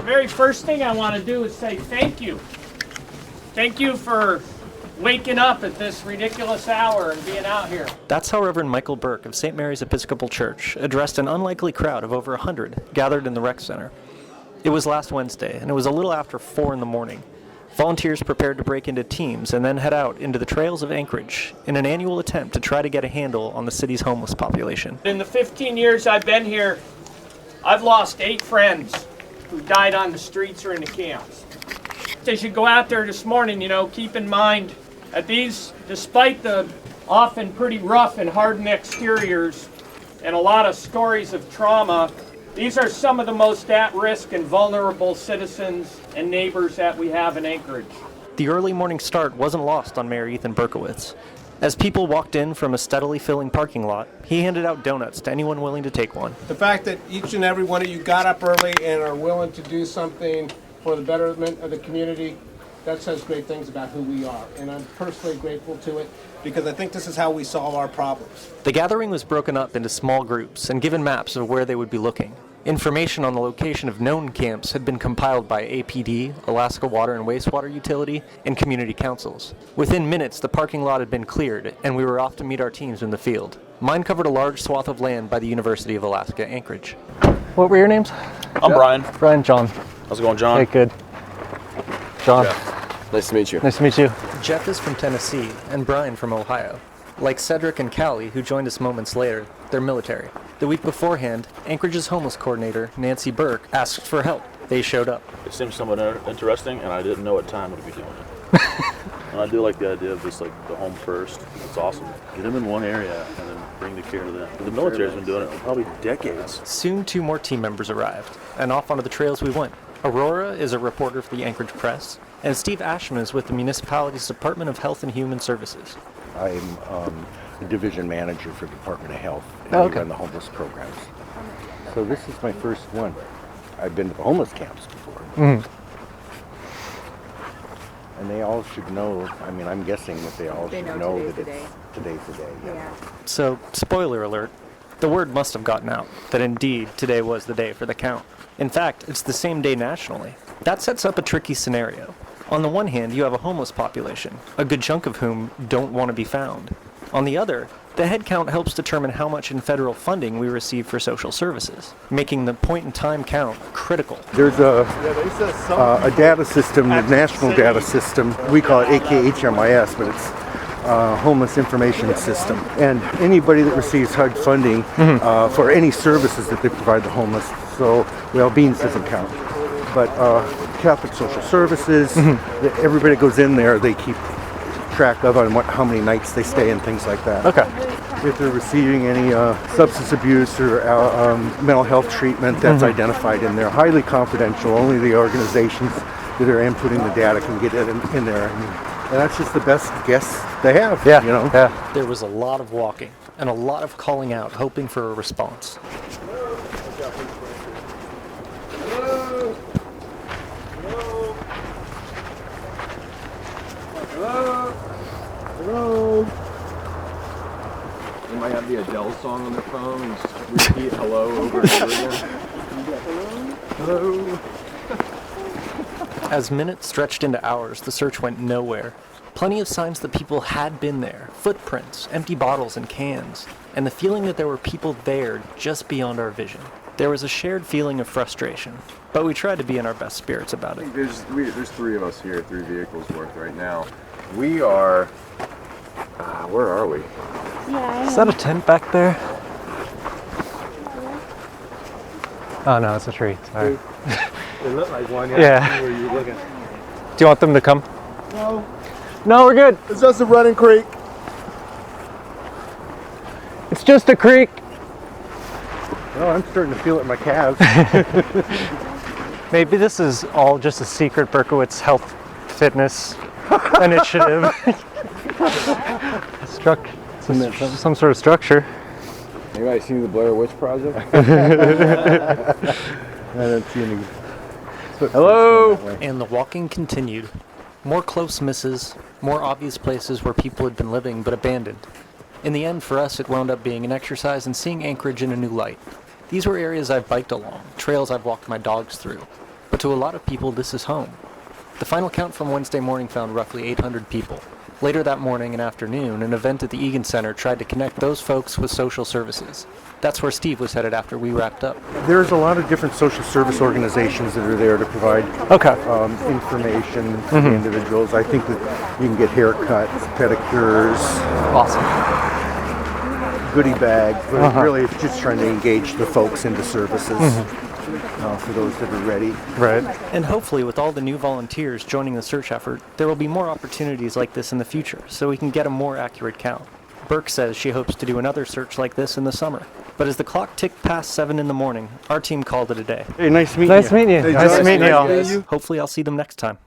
very first thing I want to do is say thank you. Thank you for waking up at this ridiculous hour and being out here. That's how Reverend Michael Burke of St. Mary's Episcopal Church addressed an unlikely crowd of over 100 gathered in the rec center. It was last Wednesday, and it was a little after 4 in the morning. Volunteers prepared to break into teams and then head out into the trails of Anchorage in an annual attempt to try to get a handle on the city's homeless population. In the 15 years I've been here, I've lost 8 friends who died on the streets or in the camps. As you go out there this morning, keep in mind that these, despite the often pretty rough and hardened exteriors and a lot of stories of trauma, these are some of the most at-risk and vulnerable citizens and neighbors that we have in Anchorage. The early morning start wasn't lost on Mayor Ethan Berkowitz. As people walked in from a steadily filling parking lot, he handed out donuts to anyone willing to take one. The fact that each and every one of you got up early and are willing to do something for the betterment of the community, that says great things about who we are. And I'm personally grateful to it because I think this is how we solve our problems. The gathering was broken up into small groups and given maps of where they would be looking. Information on the location of known camps had been compiled by APD, Alaska Water and Wastewater Utility, and community councils. Within minutes, the parking lot had been cleared, and we were off to meet our teams in the field. Mine covered a large swath of land by the University of Alaska, Anchorage. What were your names? I'm Brian. Brian, John. How's it going, John? Hey, good. John. Jeff. Nice to meet you. Nice to meet you. Jeff is from Tennessee, and Brian from Ohio. Like Cedric and Callie, who joined us moments later, they're military. The week beforehand, Anchorage's homeless coordinator, Nancy Burke, asked for help. They showed up. It seems somewhat interesting, and I didn't know what time would be doing it. And I do like the idea of just like the home first. It's awesome. Get them in one area and then bring the care to them. The military's been doing it for probably decades. Soon 2 more team members arrived, and off onto the trails we went. Aurora is a reporter for the Anchorage Press, and Steve Ashman is with the municipality's Department of Health and Human Services. I'm the division manager for the Department of Health, and I run the homeless programs. So this is my first one. I've been to the homeless camps before. Mm. And they all should know, I'm guessing that they all should know that today's the day. Yeah. So, spoiler alert, the word must have gotten out that indeed today was the day for the count. In fact, it's the same day nationally. That sets up a tricky scenario. On the one hand, you have a homeless population, a good chunk of whom don't want to be found. On the other, the headcount helps determine how much in federal funding we receive for social services, making the point-in-time count critical. There's a data system, the national data system. We call it AKHMIS, but it's Homeless Information System. And anybody that receives HUD funding for any services that they provide the homeless, so, Beans doesn't count. But Catholic Social Services, everybody goes in there, they keep track of on how many nights they stay and things like that. Okay. If they're receiving any substance abuse or mental health treatment, that's identified in there. Highly confidential. Only the organizations that are inputting the data can get it in there. And that's just the best guess they have. Yeah. Yeah. There was a lot of walking and a lot of calling out, hoping for a response. Hello. It might have the Adele song on their phone and just repeat hello over and over again. Hello. As minutes stretched into hours, the search went nowhere. Plenty of signs that people had been there, footprints, empty bottles and cans, and the feeling that there were people there just beyond our vision. There was a shared feeling of frustration, but we tried to be in our best spirits about it. There's 3 of us here, 3 vehicles worth right now. We are, where are we? Yeah, Is that a tent back there? Oh no, it's a tree. Sorry. It looked like one. Yeah. Where you looking? Do you want them to come? No. No, we're good. It's just a running creek. It's just a creek. Well, I'm starting to feel it in my calves. Maybe this is all just a secret Berkowitz health fitness initiative. Some sort of structure. Anybody seen the Blair Witch Project? I don't see any. Hello. And the walking continued. More close misses, more obvious places where people had been living but abandoned. In the end, for us, it wound up being an exercise in seeing Anchorage in a new light. These were areas I've biked along, trails I've walked my dogs through. but to a lot of people this is home. The final count from Wednesday morning found roughly 800 people. Later that morning and afternoon, an event at the Egan Center tried to connect those folks with social services. That's where Steve was headed after we wrapped up. There's a lot of different social service organizations that are there to provide information to the individuals. I think that you can get haircuts, pedicures, Awesome. goodie bags, but really it's just trying to engage the folks into services for those that are ready. Right. And hopefully with all the new volunteers joining the search effort, there will be more opportunities like this in the future, so we can get a more accurate count. Burke says she hopes to do another search like this in the summer. But as the clock ticked past 7 in the morning, our team called it a day. Hey, nice meeting you. Nice meeting you. Nice meeting you all. Hopefully I'll see them next time.